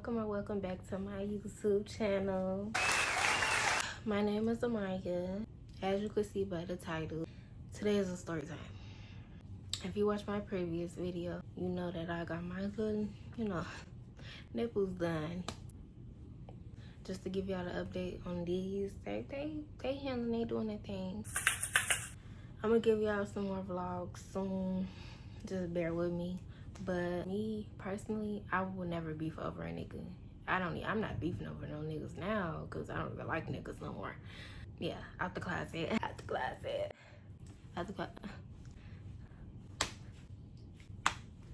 welcome or welcome back to my YouTube channel. My name is Amaya. As you can see by the title, today is a story time. If you watched my previous video, you know that I got my little, nipples done. Just to give y'all an update on these, they handling, they doing their thing. I'm gonna give y'all some more vlogs soon. Just bear with me. But me personally, I will never beef over a nigga. I'm not beefing over no niggas now because I don't even like niggas no more. Yeah, out the closet. Out the closet. Out the closet.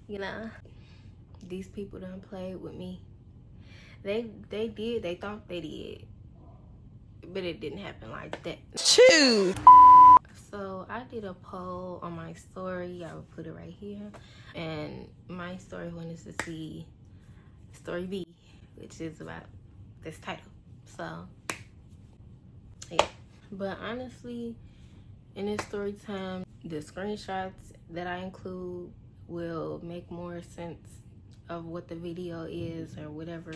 You know, these people done played with me. They thought they did. But it didn't happen like that. Chew. So I did a poll on my story. I will put it right here. And my story wanted to see story B, which is about this title. So yeah. But honestly, in this story time, the screenshots that I include will make more sense of what the video is or whatever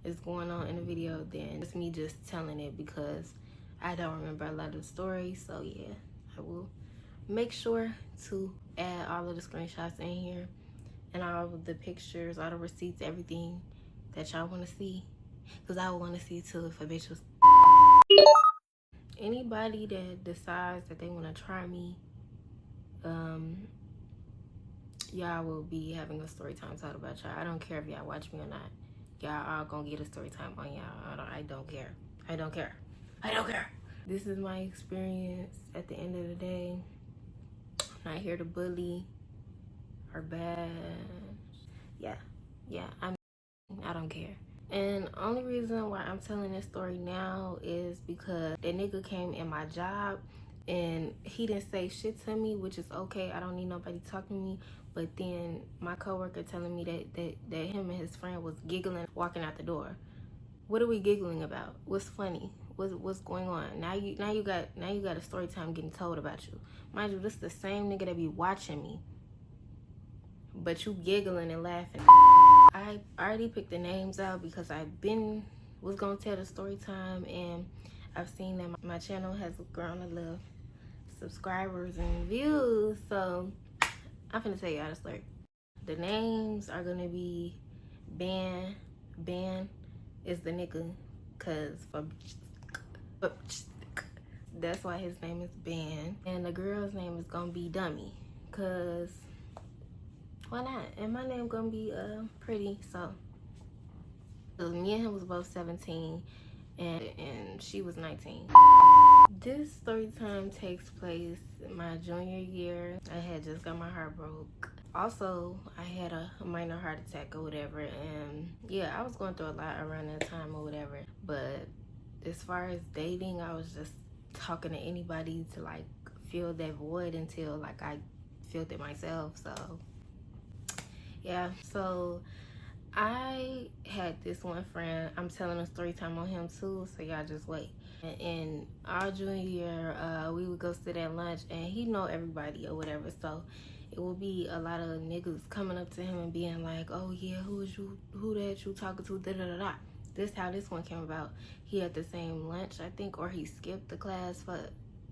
is going on in the video than just me just telling it, because I don't remember a lot of the story. So yeah, I will make sure to add all of the screenshots in here and all of the pictures, all the receipts, everything that y'all want to see, because I want to see too if a bitch was. Anybody that decides that they want to try me, y'all will be having a story time told about y'all. I don't care if y'all watch me or not. Y'all all gonna get a story time on y'all. I don't care. I don't care. I don't care. This is my experience at the end of the day. I'm not here to bully or bash. Yeah, I don't care. And only reason why I'm telling this story now is because that nigga came in my job and he didn't say shit to me, which is okay. I don't need nobody talking to me. But then my coworker telling me that him and his friend was giggling walking out the door. What are we giggling about? What's funny? What's going on? Now you got a story time getting told about you. Mind you, this is the same nigga that be watching me, but you giggling and laughing. I already picked the names out because was gonna tell the story time, and I've seen that my channel has grown a little subscribers and views, so I'm finna tell y'all the story. The names are gonna be Ben. Ben is the nigga, that's why his name is Ben. And the girl's name is gonna be Dummy, cause why not? And my name gonna be Pretty. So me and him was both 17 and she was 19. This story time takes place my junior year. I had just got my heart broke. Also, I had a minor heart attack or whatever, and yeah, I was going through a lot around that time or whatever. But as far as dating, I was just talking to anybody to like fill that void until like I filled it myself. So yeah, so I had this one friend. I'm telling a story time on him too, so y'all just wait. In our junior year, we would go sit at lunch, and he know everybody or whatever, so it will be a lot of niggas coming up to him and being like, oh yeah, who that you talking to, da-da-da-da. This how this one came about. He had the same lunch, I think, or he skipped the class for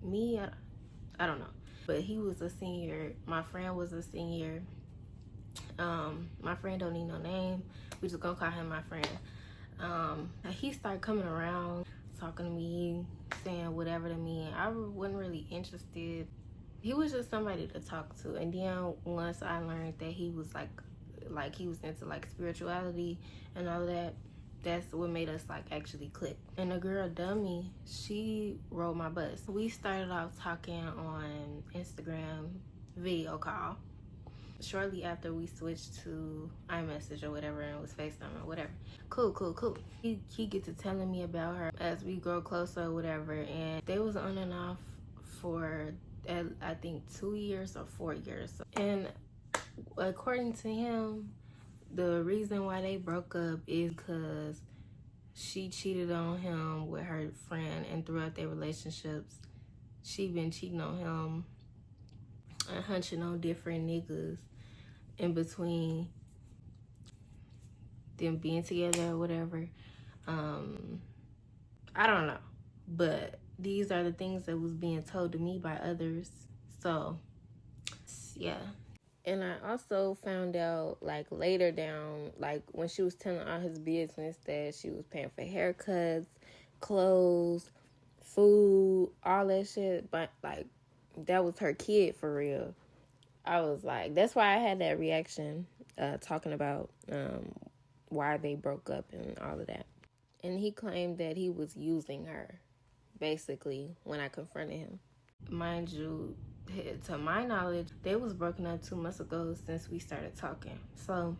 me. I don't know, but he was a senior. My friend was a senior. My friend don't need no name. We just gonna call him my friend. He started coming around, talking to me, saying whatever to me. I wasn't really interested. He was just somebody to talk to. And then once I learned that he was like he was into like spirituality and all that, that's what made us like actually click. And the girl Dummy, she rode my bus. We started off talking on Instagram video call. Shortly after, we switched to iMessage or whatever, and it was FaceTime or whatever. Cool. He get to telling me about her as we grow closer or whatever, and they was on and off for I think 2 years or 4 years. And according to him, the reason why they broke up is because she cheated on him with her friend, and throughout their relationships, she been cheating on him and hunching on different niggas in between them being together or whatever. I don't know, but these are the things that was being told to me by others. So yeah. And I also found out, like, later down, like, when she was telling all his business, that she was paying for haircuts, clothes, food, all that shit. But, like, that was her kid for real. I was like, that's why I had that reaction, talking about why they broke up and all of that. And he claimed that he was using her, basically, when I confronted him. Mind you, to my knowledge, they was broken up 2 months ago since we started talking. So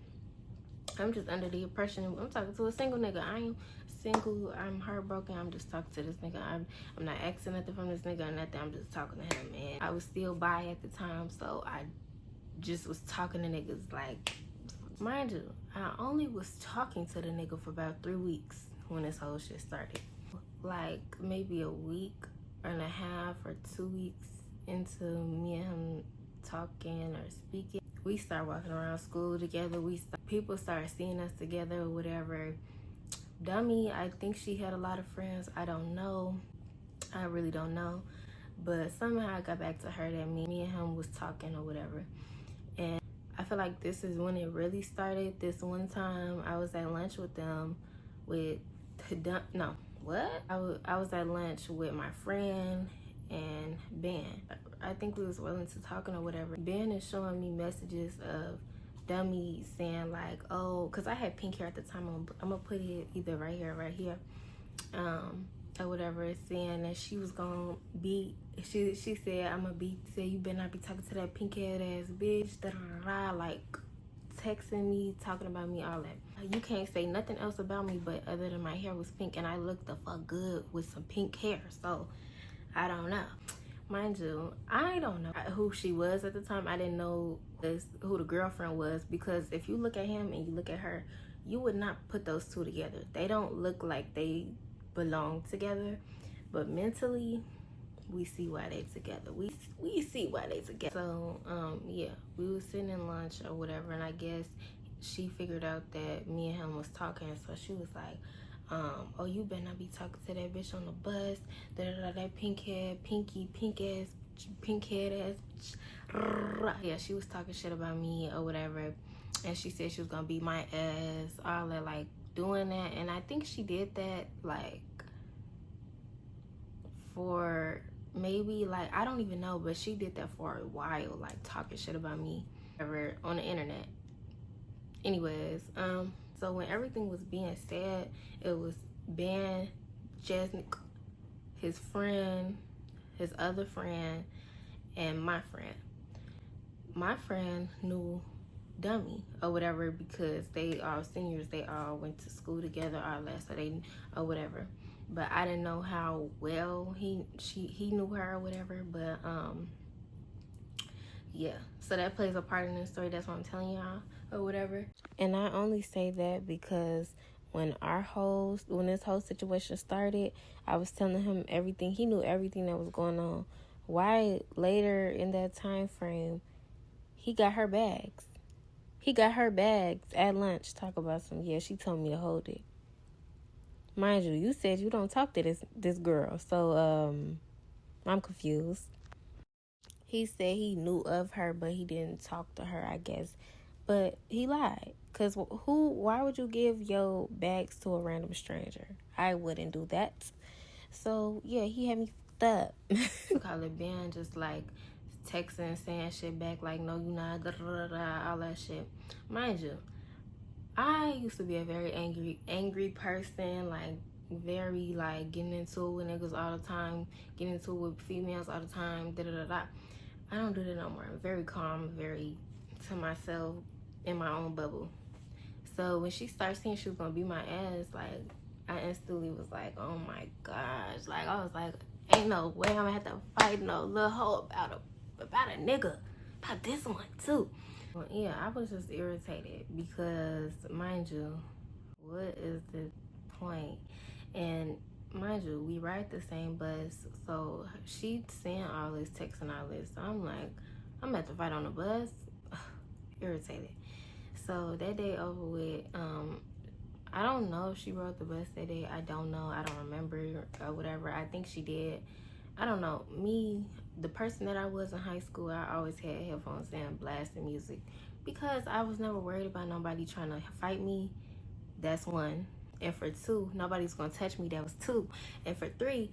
I'm just under the impression I'm talking to a single nigga. I ain't single. I'm heartbroken. I'm just talking to this nigga. I'm not asking nothing from this nigga or nothing. I'm just talking to him. And I was still bi at the time, so I just was talking to niggas. Like, mind you, I only was talking to the nigga for about 3 weeks when this whole shit started. Like, maybe a week and a half or 2 weeks into me and him talking or speaking, we start walking around school together. People start seeing us together or whatever. Dummy, I think she had a lot of friends. I don't know. I really don't know. But somehow I got back to her that me and him was talking or whatever. And I feel like this is when it really started. This one time I was at lunch with them with I was at lunch with my friend and Ben. I think we was willing to talking or whatever. Ben is showing me messages of Dummy saying like, oh, because I had pink hair at the time. I'm gonna put it either right here, or whatever. Saying that she was gonna beat. She said I'm gonna beat. Said you better not be talking to that pink haired ass bitch. Da da da. Like texting me, talking about me, all that. You can't say nothing else about me, but other than my hair was pink and I looked the fuck good with some pink hair. So I don't know. Mind you, I don't know who she was at the time. I didn't know who the girlfriend was, because if you look at him and you look at her, you would not put those two together. They don't look like they belong together, but mentally, we see why they together. We see why they together. So, yeah, we was sitting in lunch or whatever, and I guess she figured out that me and him was talking, so she was like, oh, you better not be talking to that bitch on the bus. That pink head ass. Yeah, she was talking shit about me or whatever, and she said she was gonna beat my ass, all that, like doing that. And I think she did that like for maybe, like, I don't even know, but she did that for a while, like talking shit about me ever on the internet. Anyways, so when everything was being said, it was Ben, Jesnick, his friend, his other friend, and my friend. My friend knew Dummy or whatever because they are seniors. They all went to school together, all that, so they or whatever. But I didn't know how well he knew her or whatever. But yeah. So that plays a part in the story. That's what I'm telling y'all or whatever. And I only say that because when this whole situation started, I was telling him everything. He knew everything that was going on. Why later in that time frame, he got her bags. He got her bags at lunch. Talk about some, yeah, she told me to hold it. Mind you, you said you don't talk to this girl. So, I'm confused. He said he knew of her, but he didn't talk to her, I guess. But he lied. Because why would you give your bags to a random stranger? I wouldn't do that. So, yeah, he had me fucked up. Call it Ben, just like texting, saying shit back like, no, you not, da, da, da, da, all that shit. Mind you, I used to be a very angry person, like, very, like, getting into it with niggas all the time, getting into it with females all the time, da, da, da, da. I don't do that no more. I'm very calm, very to myself, in my own bubble. So when she started saying she was gonna beat my ass, like, I instantly was like, oh my gosh. Like, I was like, ain't no way I'm gonna have to fight no little hoe about a nigga. About this one too. Well, yeah, I was just irritated because, mind you, what is the point? And mind you, we ride the same bus, so she's saying all this, texting all this. So I'm like, I'm at the fight on the bus. Irritated. So that day over with, I don't know if she rode the bus that day. I don't know. I don't remember or whatever. I think she did. I don't know. Me, the person that I was in high school, I always had headphones in, blasting music, because I was never worried about nobody trying to fight me. That's one. And for two, nobody's gonna touch me. That was two. And for three,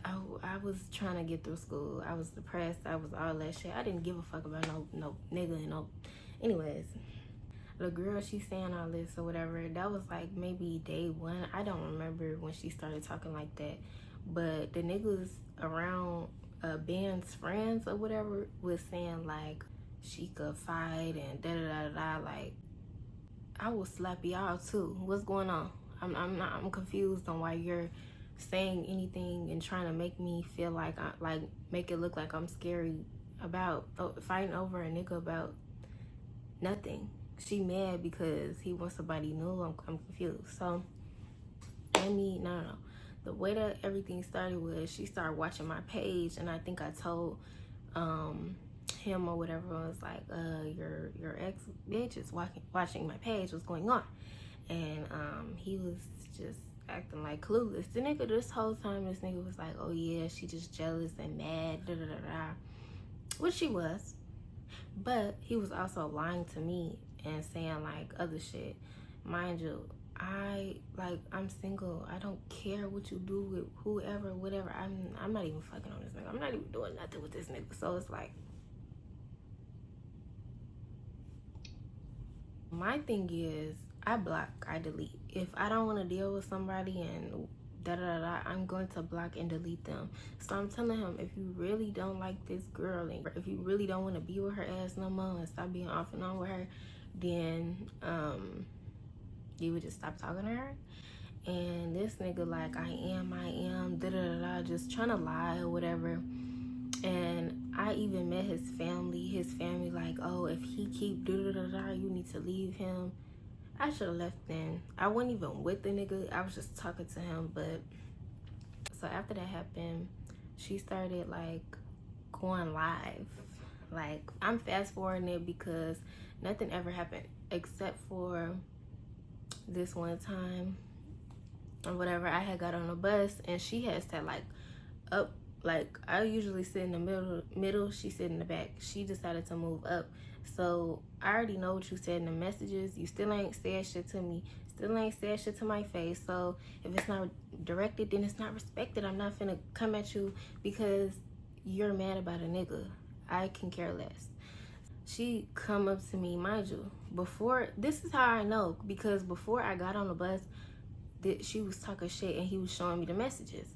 I was trying to get through school. I was depressed. I was all that shit. I didn't give a fuck about no nigga and no. Anyways, the girl, she's saying all this or whatever, that was like maybe day one. I don't remember when she started talking like that, but the niggas around Ben's friends or whatever was saying like she could fight and da da da da. Like, I will slap y'all too. What's going on? I'm confused on why you're saying anything and trying to make me feel like make it look like I'm scary about fighting over a nigga about nothing. She mad because he wants somebody new. I'm confused. So no. The way that everything started was she started watching my page, and I think I told him or whatever, was like, your ex bitch is watching my page. What's going on? And he was just acting like clueless. The nigga, this whole time, this nigga was like, oh yeah, she just jealous and mad, da da da da, which she was. But he was also lying to me and saying like other shit. Mind you, I'm single. I don't care what you do with whoever, whatever. I'm not even fucking on this nigga. I'm not even doing nothing with this nigga. So it's like, my thing is, I block, I delete. If I don't want to deal with somebody and da da da, I'm going to block and delete them. So I'm telling him, if you really don't like this girl, and if you really don't want to be with her ass no more and stop being off and on with her, then you would just stop talking to her. And this nigga like, I am da da da da, just trying to lie or whatever. And I even met his family like, oh, if he keep da da da da, you need to leave him. I should have left then. I wasn't even with the nigga. I was just talking to him. But so after that happened, she started like going live. Like, I'm fast forwarding it because nothing ever happened except for this one time or whatever. I had got on a bus and she had sat like up. Like, I usually sit in the middle, she sit in the back. She decided to move up. So I already know what you said in the messages. You still ain't said shit to me. Still ain't said shit to my face. So if it's not directed, then it's not respected. I'm not finna come at you because you're mad about a nigga. I can care less. She come up to me, mind you, before, this is how I know, because before I got on the bus, she was talking shit and he was showing me the messages.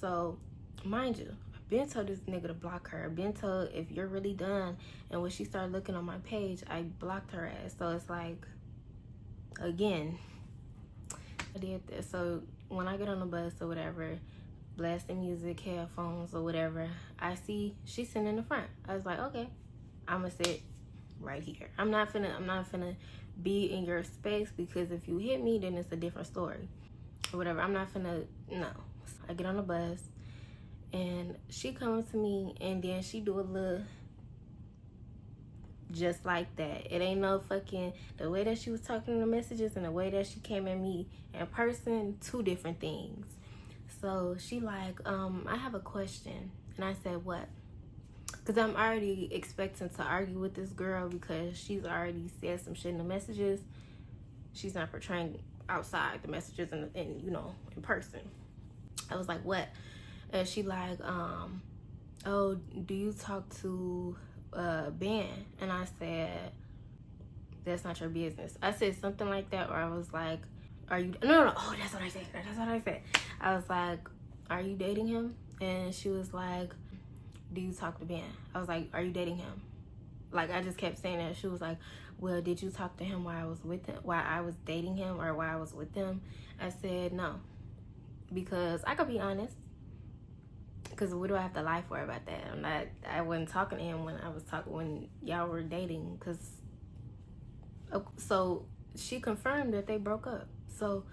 So mind you, I've been told this nigga to block her. I've been told, if you're really done. And when she started looking on my page, I blocked her ass. So it's like, again, I did this. So when I get on the bus or whatever, blasting music, headphones or whatever, I see she's sitting in the front. I was like, okay, I'm gonna sit right here. I'm not finna be in your space, because if you hit me, then it's a different story or whatever. I'm not finna, no. I get on the bus and she comes to me, and then she do a little just like that. It ain't no fucking, the way that she was talking in the messages and the way that she came at me in person, two different things. So she like, I have a question. And I said, what? Because I'm already expecting to argue with this girl because she's already said some shit in the messages. She's not portraying outside the messages and you know, in person. I was like, what? And she like, oh, do you talk to Ben? And I said, that's not your business. I said something like that, or I was like, are you, no, oh, that's what I said. I was like, are you dating him? And she was like, do you talk to Ben? I was like, are you dating him? Like, I just kept saying that. She was like, well, did you talk to him while I was with him, while I was dating him, or while I was with him? I said no, because I could be honest. Because what do I have to lie for about that? I wasn't talking to him when y'all were dating. Because, so she confirmed that they broke up. So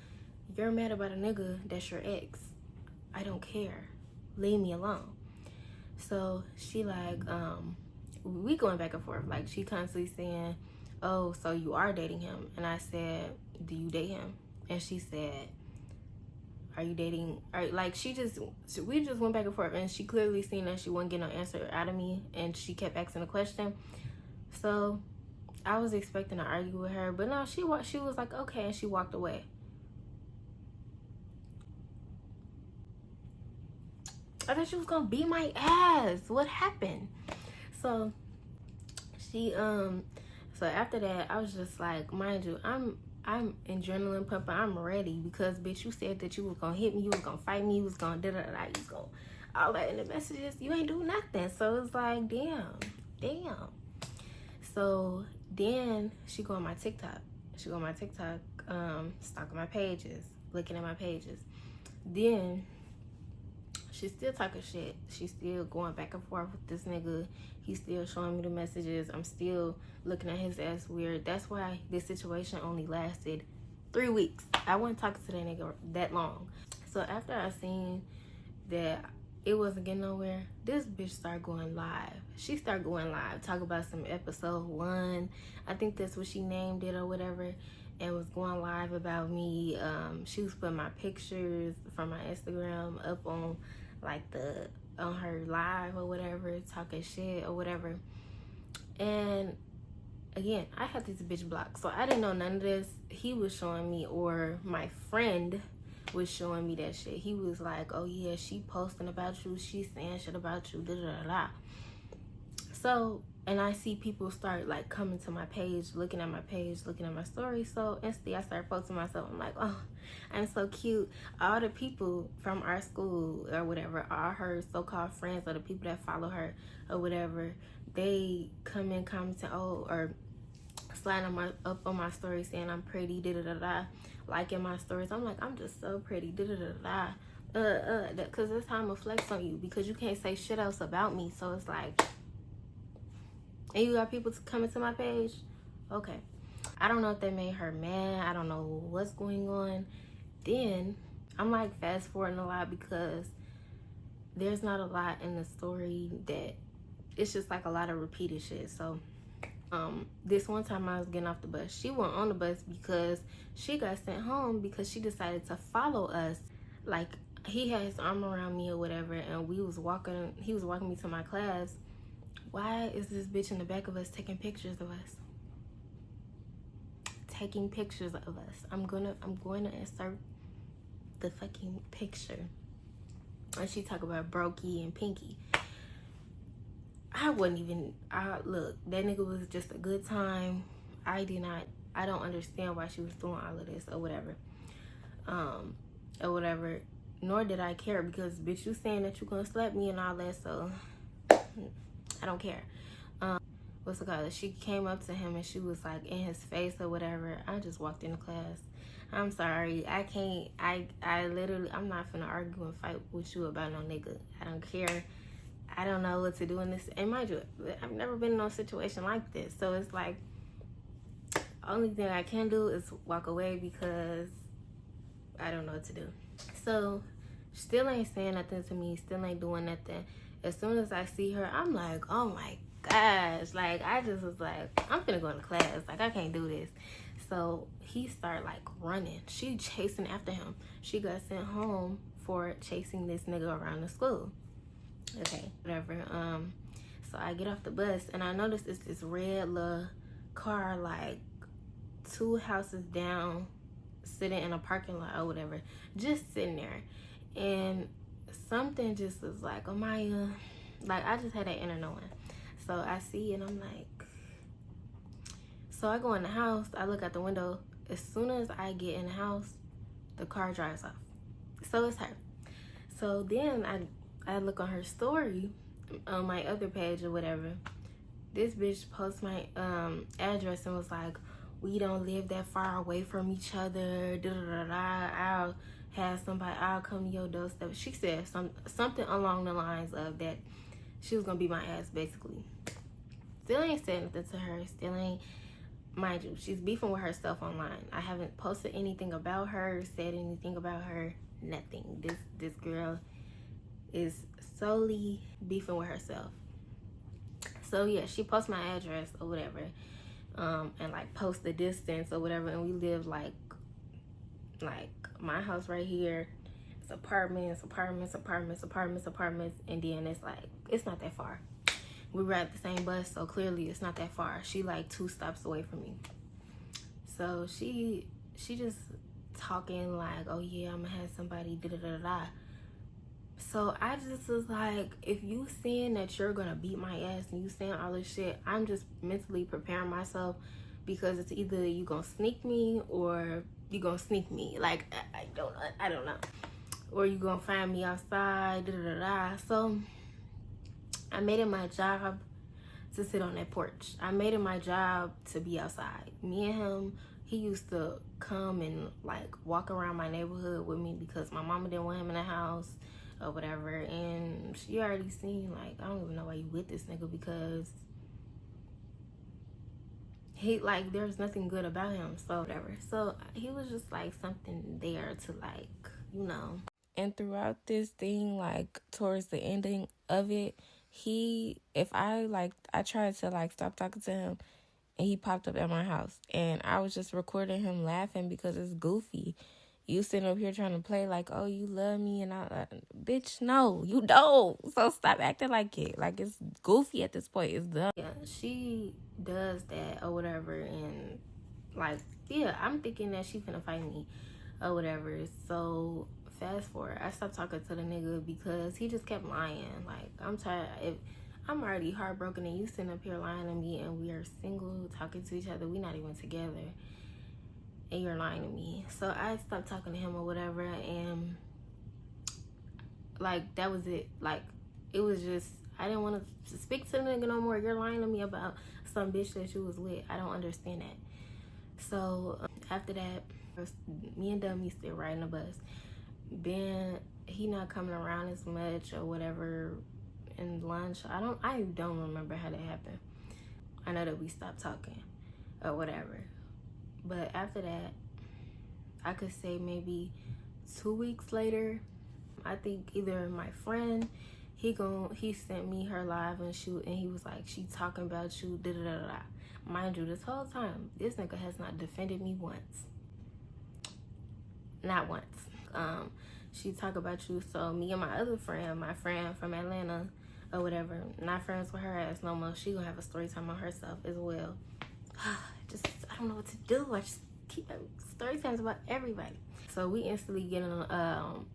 you're mad about a nigga that's your ex. I don't care. Leave me alone. So she like, we going back and forth. Like, she constantly saying, oh, so you are dating him? And I said, do you date him? And she said, are you dating? Like, we just went back and forth, and she clearly seen that she wasn't getting no answer out of me, and she kept asking the question. So I was expecting to argue with her, but no, she was like, okay, and she walked away. I thought she was gonna beat my ass. What happened? So so after that, I was just like, mind you, I'm adrenaline pumping. I'm ready because, bitch, you said that you was gonna hit me, you was gonna fight me, you was gonna da-da-da, you was gonna all that in the messages. You ain't do nothing. So it's like, damn. So then she go on my TikTok. Stalking my pages, looking at my pages. Then she's still talking shit. She's still going back and forth with this nigga. He's still showing me the messages. I'm still looking at his ass weird. That's why this situation only lasted 3 weeks. I wasn't talking to that nigga that long. So after I seen that it wasn't getting nowhere, this bitch started going live. She started going live, talk about some episode 1. I think that's what she named it or whatever, and was going live about me. She was putting my pictures from my Instagram up on on her live or whatever, talking shit or whatever. And again, I had this bitch blocked, so I didn't know none of this. He was showing me, or my friend was showing me that shit. He was like, oh yeah, she posting about you, she's saying shit about you, da da da. So, and I see people start like coming to my page, looking at my page, looking at my story. So instantly I started posting myself. I'm like, oh, I'm so cute. All the people from our school or whatever, all her so-called friends or the people that follow her or whatever, they come in commenting, oh, or sliding up on my story saying I'm pretty, da da da da, liking my stories. I'm like, I'm just so pretty, da da da da, because this time I'm flex on you because you can't say shit else about me. So it's like, and you got people coming to my page. Okay, I don't know if they made her mad. I don't know what's going on. Then I'm like fast forwarding a lot because there's not a lot in the story, that it's just like a lot of repeated shit. So this one time I was getting off the bus, she went on the bus because she got sent home because she decided to follow us. Like, he had his arm around me or whatever, and he was walking me to my class. Why is this bitch in the back of us taking pictures of us? Taking pictures of us. I'm going to insert the fucking picture. And she talk about Brokey and Pinky. Look, that nigga was just a good time. I don't understand why she was doing all of this or whatever. Nor did I care because, bitch, you saying that you gonna slap me and all that, so I don't care. What's it called? She came up to him and she was like in his face or whatever. I just walked into class. I'm sorry. I can't. I'm not finna argue and fight with you about no nigga. I don't care. I don't know what to do in this. And mind you, I've never been in no situation like this. So it's like, only thing I can do is walk away because I don't know what to do. So still ain't saying nothing to me. Still ain't doing nothing. As soon as I see her, I'm like, oh my gosh. Like, I just was like, I'm finna go to class. Like, I can't do this. So he started like running. She chasing after him. She got sent home for chasing this nigga around the school. Okay, whatever. So I get off the bus and I notice it's this red little car like 2 houses down, sitting in a parking lot or whatever, just sitting there. And something just was like, oh my, like, I just had that inner knowing. So I see it and I'm like, so I go in the house, I look out the window. As soon as I get in the house, the car drives off. So it's her. So then I look on her story on my other page or whatever. This bitch posts my address and was like, we don't live that far away from each other, da da da da. I'll come to your doorstep. She said something along the lines of that she was gonna beat my ass, basically. Still ain't said nothing to her. Still ain't, mind you, she's beefing with herself online. I haven't posted anything about her, said anything about her, nothing. This girl is solely beefing with herself. So yeah, she posts my address or whatever and like post the distance or whatever. And we live like my house right here. It's apartments, and then it's like it's not that far. We ride the same bus, so clearly it's not that far. She like 2 stops away from me. So she just talking like, oh yeah, I'm gonna have somebody da da da da. So I just was like, if you saying that you're gonna beat my ass and you saying all this shit, I'm just mentally preparing myself, because it's either you gonna sneak me or you gonna sneak me. Like I don't know. Or you gonna find me outside, da da da da. So I made it my job to sit on that porch. I made it my job to be outside. Me and him, he used to come and like walk around my neighborhood with me because my mama didn't want him in the house or whatever. And she already seen like, I don't even know why you with this nigga, because he like there's nothing good about him. So whatever. So he was just like something there to like, you know. And throughout this thing, like towards the ending of it, I tried to like stop talking to him, and he popped up at my house, and I was just recording him laughing because it's goofy. You sitting up here trying to play like, oh, you love me, and bitch, no, you don't. So stop acting like it. Like, it's goofy at this point. It's dumb. Yeah, she does that or whatever, and like, yeah, I'm thinking that she finna fight me or whatever. So fast forward, I stopped talking to the nigga because he just kept lying. Like, I'm tired. If I'm already heartbroken and you sitting up here lying to me, and we are single, talking to each other, we not even together, and you're lying to me. So I stopped talking to him or whatever, and like that was it. Like, it was just, I didn't want to speak to the nigga no more. You're lying to me about some bitch that you was with. I don't understand that. So after that, me and Dummy still riding the bus. Ben, he not coming around as much or whatever. In lunch, I don't remember how that happened. I know that we stopped talking or whatever. But after that, I could say maybe 2 weeks later, I think either my friend, he sent me her live and shoot, and he was like, she talking about you, da da da da. Mind you, this whole time, this nigga has not defended me once. Not once. She talk about you. So me and my other friend, my friend from Atlanta or whatever, not friends with her ass no more. She gonna have a story time on herself as well. Just, I don't know what to do. I just keep story times about everybody. So we instantly get on,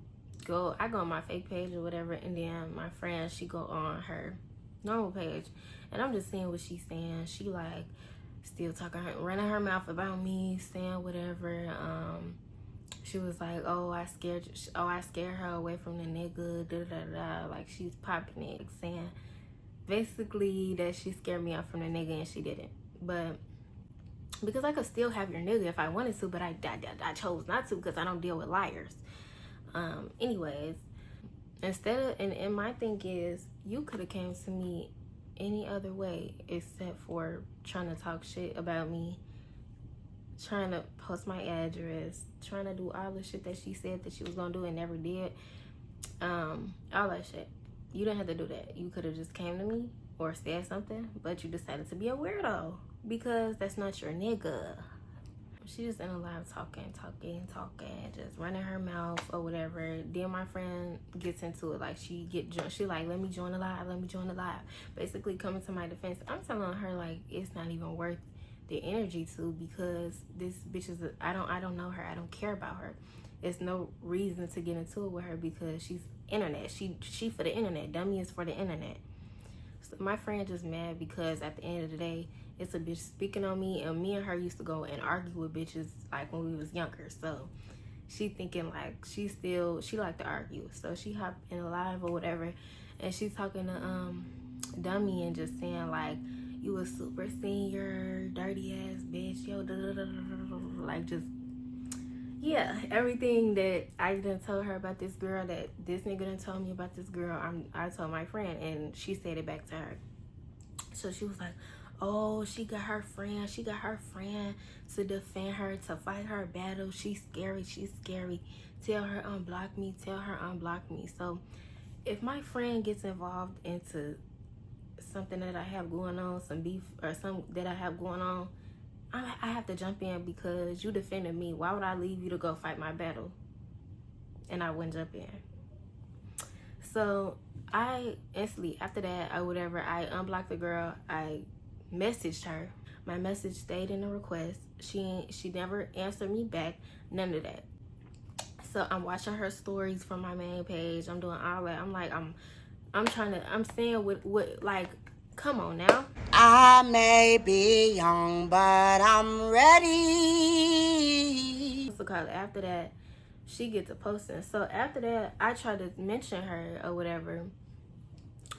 I go on my fake page or whatever, and then my friend, she go on her normal page, and I'm just seeing what she's saying. She like still talking, running her mouth about me, saying whatever. She was like, oh, I scared her away from the nigga, da da da. Like, she's popping it, saying basically that she scared me off from the nigga, and she didn't. But because I could still have your nigga if I wanted to, but I chose not to because I don't deal with liars. Anyways, and my thing is, you could have came to me any other way except for trying to talk shit about me, trying to post my address, trying to do all the shit that she said that she was gonna do and never did. All that shit. You didn't have to do that. You could have just came to me or said something, but you decided to be a weirdo because that's not your nigga. She just in a live talking, just running her mouth or whatever. Then my friend gets into it, like she like, let me join the live. Basically coming to my defense. I'm telling her like it's not even worth the energy to, because this bitch is I don't know her. I don't care about her. There's no reason to get into it with her because she's internet. She for the internet. Dummy is for the internet. So my friend just mad because at the end of the day, it's a bitch speaking on me, and me and her used to go and argue with bitches like when we was younger. So she thinking like she like to argue. So she hopped in a live or whatever, and she's talking to Dummy and just saying like, you a super senior dirty ass bitch, yo, like just, yeah, everything that I done told her about this girl, that this nigga done told me about this girl, I told my friend, and she said it back to her. So she was like, oh, she got her friend to defend her, to fight her battle. She's scary. Tell her unblock me. So if my friend gets involved into something that I have going on, some beef or some that I have going on, I have to jump in because you defended me. Why would I leave you to go fight my battle? And I wouldn't jump in. So I instantly, after that or whatever, I unblocked the girl. I messaged her. My message stayed in the request. She never answered me back. None of that. So I'm watching her stories from my main page. I'm doing all that. I'm like, I'm saying what like, come on now. I may be young, but I'm ready. So after that, she gets to posting. So after that, I try to mention her or whatever.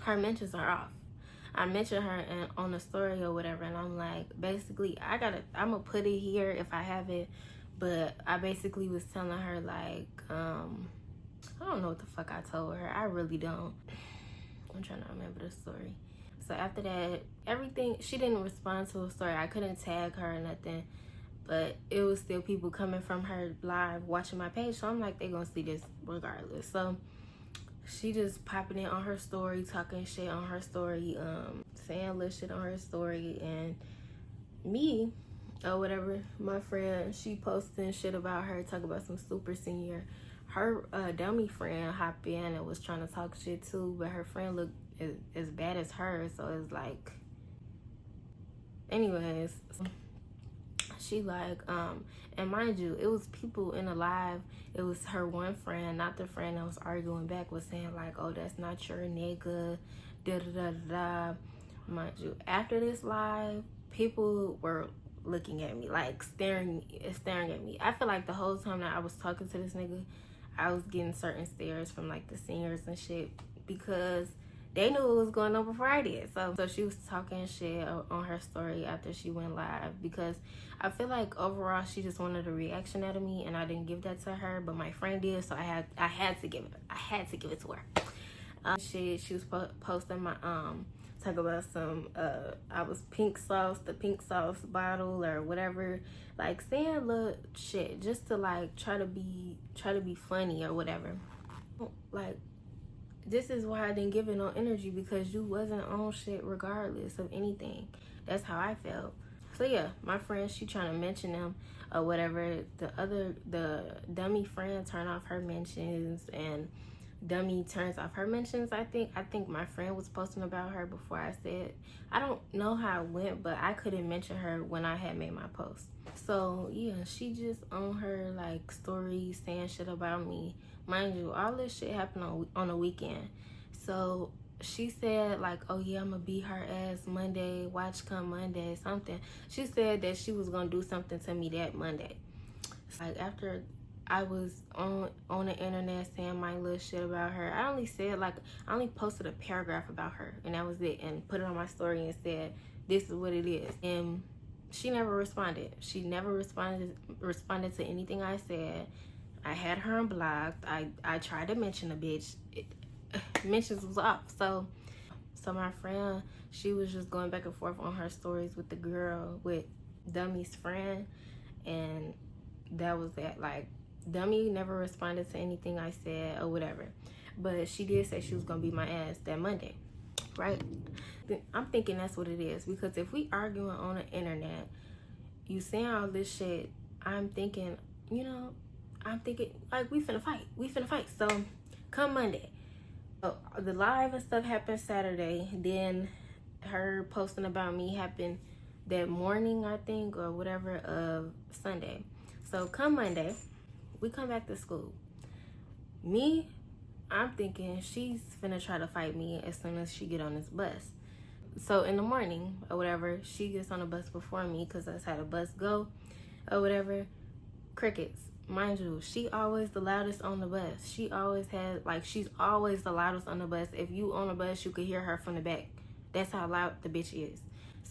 Her mentions are off. I mentioned her on the story or whatever, and I'm like, basically, I'm gonna put it here if I have it, but I basically was telling her like, I don't know what the fuck I told her. I really don't. I'm trying to remember the story. So after that, everything, she didn't respond to a story. I couldn't tag her or nothing, but it was still people coming from her live watching my page, so I'm like, they gonna see this regardless. So she just popping in on her story, talking shit on her story, saying little shit on her story, and me or whatever, my friend, she posting shit about her, talking about some super senior. Her dummy friend hopped in and was trying to talk shit too, but her friend looked as bad as her, so it's like, anyways, she like, and mind you, it was people in the live. It was her one friend, not the friend that was arguing back, was saying like, oh, that's not your nigga, da da da da. Mind you, after this live, people were looking at me, like staring at me. I feel like the whole time that I was talking to this nigga, I was getting certain stares from like the seniors and shit, because they knew what was going on before I did. So she was talking shit on her story after she went live, because I feel like overall she just wanted a reaction out of me, and I didn't give that to her, but my friend did, so I had to give it to her. She was posting my talk about some I was the pink sauce bottle or whatever, like saying little shit just to like try to be funny or whatever. Like, this is why I didn't give it no energy, because you wasn't on shit regardless of anything. That's how I felt. So yeah, my friend, she trying to mention them or whatever. The dummy friend turned off her mentions, and dummy turns off her mentions. I think my friend was posting about her before I said. I don't know how it went, but I couldn't mention her when I had made my post. So yeah, she just on her like story saying shit about me. Mind you, all this shit happened on a weekend. So she said like, oh yeah, I'm gonna beat her ass Monday, watch come Monday, something. She said that she was gonna do something to me that Monday. Like, after I was on the internet saying my little shit about her, I only posted a paragraph about her, and that was it, and put it on my story and said, this is what it is. And she never responded. She never responded to anything I said. I had her unblocked. I tried to mention a bitch. Mentions was off. So my friend, she was just going back and forth on her stories with the girl, with Dummy's friend, and that was that. Like, Dummy never responded to anything I said or whatever, but she did say she was gonna beat my ass that Monday, right? I'm thinking that's what it is, because if we arguing on the internet, you saying all this shit, I'm thinking like we finna fight. So come Monday, the live and stuff happened Saturday. Then her posting about me happened that morning, I think, or whatever, of Sunday. So come Monday, we come back to school. I'm thinking she's finna try to fight me as soon as she get on this bus. So in the morning or whatever, she gets on the bus before me, because that's how the bus go or whatever. Crickets. Mind you, she always the loudest on the bus. She's always the loudest on the bus. If you on the bus, you could hear her from the back. That's how loud the bitch is.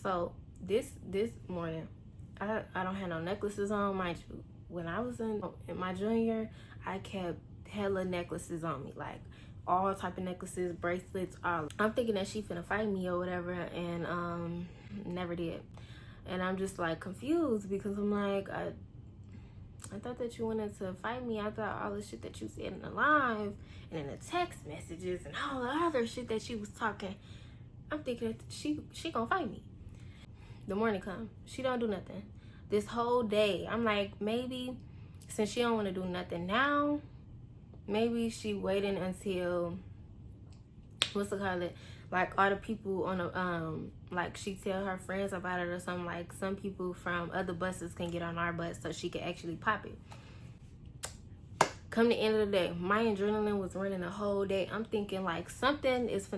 So this morning, I don't have no necklaces on. Mind you, when I was in my junior, I kept hella necklaces on me, like all type of necklaces, bracelets, all. I'm thinking that she finna fight me or whatever, and never did. And I'm just like confused, because I'm like, I thought that you wanted to fight me. I thought all the shit that you said in the live and in the text messages and all the other shit that she was talking, I'm thinking that she gonna fight me. The morning come, she don't do nothing. this whole day. I'm like, maybe since she don't want to do nothing now, maybe she waiting until, what's it called, like all the people on the like she tell her friends about it or something, like some people from other buses can get on our bus so she can actually pop it. Come the end of the day, my adrenaline was running the whole day. I'm thinking like something is